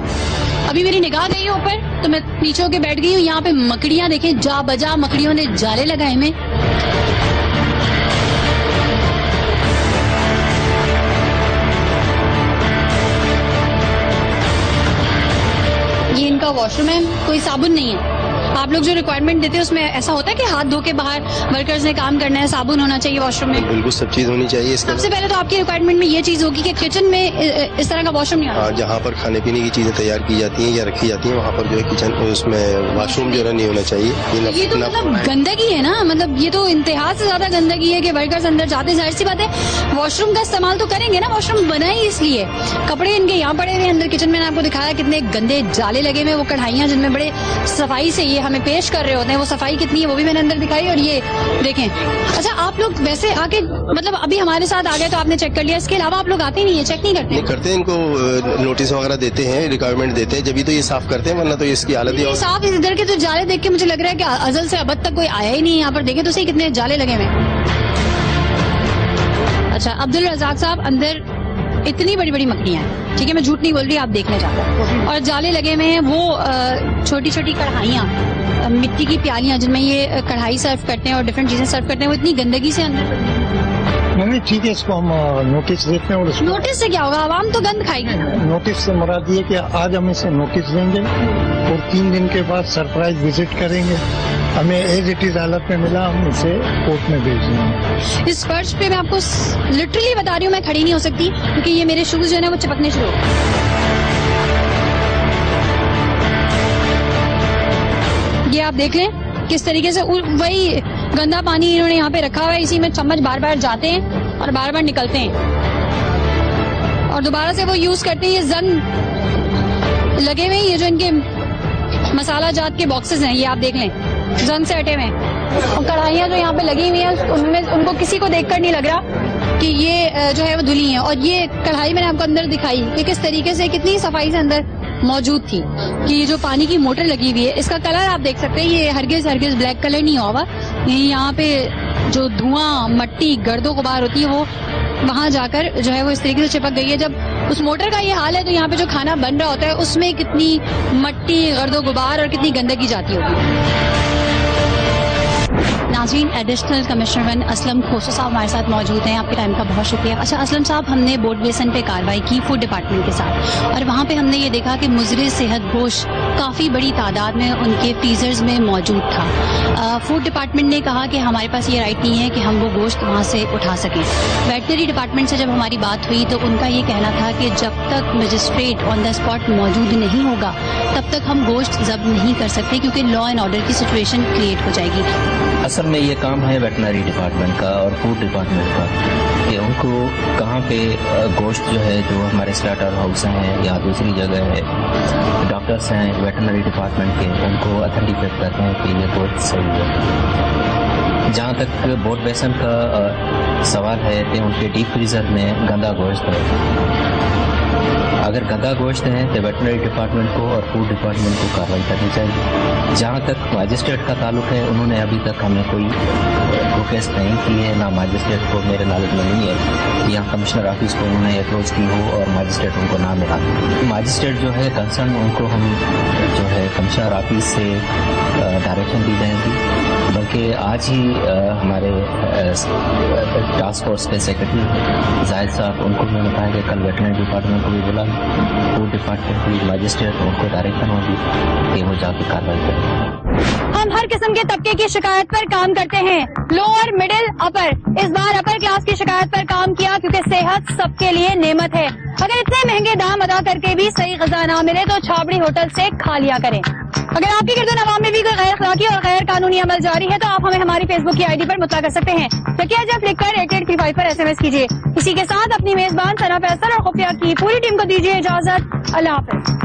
S1: अभी मेरी निगाह गई है ऊपर तो मैं नीचे होके बैठ गई हूँ। यहाँ पे मकड़ियाँ देखें, जा बजा मकड़ियों ने जाले लगाए में। ये इनका वॉशरूम है, कोई साबुन नहीं है। आप लोग जो रिक्वायरमेंट देते हैं उसमें ऐसा होता है कि हाथ धो के बाहर वर्कर्स ने काम करना है, साबुन होना चाहिए वॉशरूम में?
S4: बिल्कुल सब चीज होनी चाहिए।
S1: सबसे पहले तो आपकी रिक्वायरमेंट में ये चीज होगी कि किचन में इस तरह का वॉशरूम नहीं होना।
S4: जहाँ पर खाने पीने की चीजें तैयार की जाती हैं या रखी जाती हैं वहाँ पर जो है किचन उसमें वॉशरूम जो है नहीं होना चाहिए।
S1: ये तो मतलब गंदगी है ना, मतलब ये तो इंतहा से ज्यादा गंदगी है कि वर्कर्स अंदर जाते, जाहिर सी बात है वॉशरूम का इस्तेमाल तो करेंगे ना, वॉशरूम बना ही इसलिए। कपड़े इनके यहाँ पड़े हुए अंदर किचन में, आपको दिखाया कितने गंदे जाले लगे हुए, वो कढ़ाइयाँ जिनमें बड़े सफाई से ये हमें पेश कर रहे होते हैं, वो सफाई कितनी है वो भी मैंने अंदर दिखाई। और ये देखें, अच्छा आप लोग वैसे आके मतलब अभी हमारे साथ आ गए तो आपने चेक कर लिया, इसके अलावा आप लोग आते नहीं है, चेक नहीं करते?
S4: नहीं करते, इनको नोटिस वगैरह देते हैं, रिक्वायरमेंट देते हैं, जब तो ये साफ करते हैं, वरना तो इसकी हालत ही
S1: साफ। इधर के तो जाले देख के मुझे लग रहा है कि अजल से अब तक कोई आया ही नहीं यहाँ पर। देखे तो सही कितने जाले लगे हुए। अच्छा अब्दुल रज़ाक साहब, अंदर इतनी बड़ी बड़ी मकड़ियां हैं, ठीक है, मैं झूठ नहीं बोल रही, आप देखने जाओ। और जाले लगे हुए हैं, वो छोटी छोटी कढ़ाइयाँ, मिट्टी की प्यालियां जिनमें ये कढ़ाई सर्व करते हैं और डिफरेंट चीजें सर्व करते हैं, वो इतनी गंदगी से अंदर।
S5: नहीं ठीक है, इसको हम नोटिस देते हैं। और
S1: नोटिस से क्या होगा, आवाम तो गंद खाएगी ना।
S5: नोटिस से मुराद ये कि आज हम इसे नोटिस देंगे और 3 दिन के बाद सरप्राइज विजिट करेंगे। हमें एज इट इज हालत में मिला, हम इसे कोर्ट में भेज देंगे।
S1: इस फर्श पे मैं आपको लिटरली बता रही हूँ, मैं खड़ी नहीं हो सकती क्योंकि ये मेरे शूज जो है ना वो चिपकने शुरू हो गए। ये आप देख लें किस तरीके से वही गंदा पानी इन्होंने यहाँ पे रखा हुआ है, इसी में चम्मच बार बार जाते हैं और बार बार निकलते हैं और दोबारा से वो यूज करते हैं। ये जंग लगे हुए, ये जो इनके मसाला जात के बॉक्सेस हैं, ये आप देख लें जंग से हटे हुए हैं। और कढ़ाइयाँ जो यहाँ पे लगी हुई हैं उनमें उनको किसी को देखकर नहीं लग रहा कि ये जो है वो धुली है। और ये कढ़ाई मैंने आपको अंदर दिखाई कि किस तरीके से कितनी सफाई से अंदर मौजूद थी, कि ये जो पानी की मोटर लगी हुई है इसका कलर आप देख सकते हैं, ये हरगिज ब्लैक कलर नहीं हुआ। यहाँ पे जो धुआं, मट्टी, गर्दो गुबार होती है वो वहां जाकर जो है वो इस तरीके से चिपक गई है। जब उस मोटर का ये हाल है तो यहाँ पे जो खाना बन रहा होता है उसमें कितनी मट्टी, गर्दो गुबार और कितनी गंदगी जाती होगी। नाज़रीन, एडिशनल कमिश्नर 1 असलम खोसो साहब हमारे साथ मौजूद हैं। आपके टाइम का बहुत शुक्रिया। अच्छा असलम साहब, हमने बोर्ड बेसन पे कार्रवाई की फूड डिपार्टमेंट के साथ और वहाँ पे हमने ये देखा कि मुज़रे सेहत गोश्त काफ़ी बड़ी तादाद में उनके फ्रीजर्स में मौजूद था। फूड डिपार्टमेंट ने कहा कि हमारे पास ये राइट नहीं है कि हम वो गोश्त वहाँ से उठा सकें। वेटनरी डिपार्टमेंट से जब हमारी बात हुई तो उनका ये कहना था कि जब तक मजिस्ट्रेट ऑन द स्पॉट मौजूद नहीं होगा तब तक हम गोश्त जब्त नहीं कर सकते क्योंकि लॉ एंड ऑर्डर की सिचुएशन क्रिएट हो जाएगी।
S9: असल में ये काम है वेटनरी डिपार्टमेंट का और फूड डिपार्टमेंट का कि उनको कहाँ पे गोश्त जो है जो हमारे स्लॉटर हाउस हैं या दूसरी जगह है, डॉक्टर्स हैं वेटनरी डिपार्टमेंट के, उनको अथेंटिकेट करते हैं कि ये गोश्त सही है। जहाँ तक बोर्ड बेसन का सवाल है कि उनके डीप फ्रीजर में गंदा गोश्त है अगर गंदा गोश्त है तो वेटनरी डिपार्टमेंट को और फूड डिपार्टमेंट को कार्रवाई करनी चाहिए। जहाँ तक मजिस्ट्रेट का ताल्लुक है, उन्होंने अभी तक हमें कोई रिक्वेस्ट नहीं की है, ना मजिस्ट्रेट को मेरे नॉलेज में नहीं है कि यहाँ कमिश्नर ऑफिस को उन्होंने अप्रोच की हो और मजिस्ट्रेट उनको ना मिला। मजिस्ट्रेट जो है कंसर्न, उनको हम जो है कमिश्नर ऑफिस से डायरेक्शन दी जाएगी। बल्कि आज ही हमारे टास्क फोर्स के सेक्रेटरी जाहिद साहब, उनको मैंने बताया कि कल वेटनरी डिपार्टमेंट को भी बुला, फूड डिपार्टमेंट की मजिस्ट्रेट, उनको डायरेक्शन होगी कि वो जाके कार्रवाई करें।
S1: हम हर किस्म के तबके की शिकायत पर काम करते हैं, लोअर, मिडिल, अपर। इस बार अपर क्लास की शिकायत पर काम किया क्योंकि सेहत सबके लिए नेमत है। अगर इतने महंगे दाम अदा करके भी सही ग़िज़ा ना मिले तो छाबड़ी होटल से खा लिया करें। अगर आपकी गिरदो नवाब में भी कोई गैर अखलाकी और गैर कानूनी अमल जारी है तो आप हमें हमारी फेसबुक की आईडी पर मुत्तला कर सकते हैं। जकिया जब लिखकर 8835 पर SMS कीजिए। इसी के साथ अपनी मेजबान सना फैसल और खुफिया की पूरी टीम को दीजिए इजाजत। अल्लाह हाफ़िज़।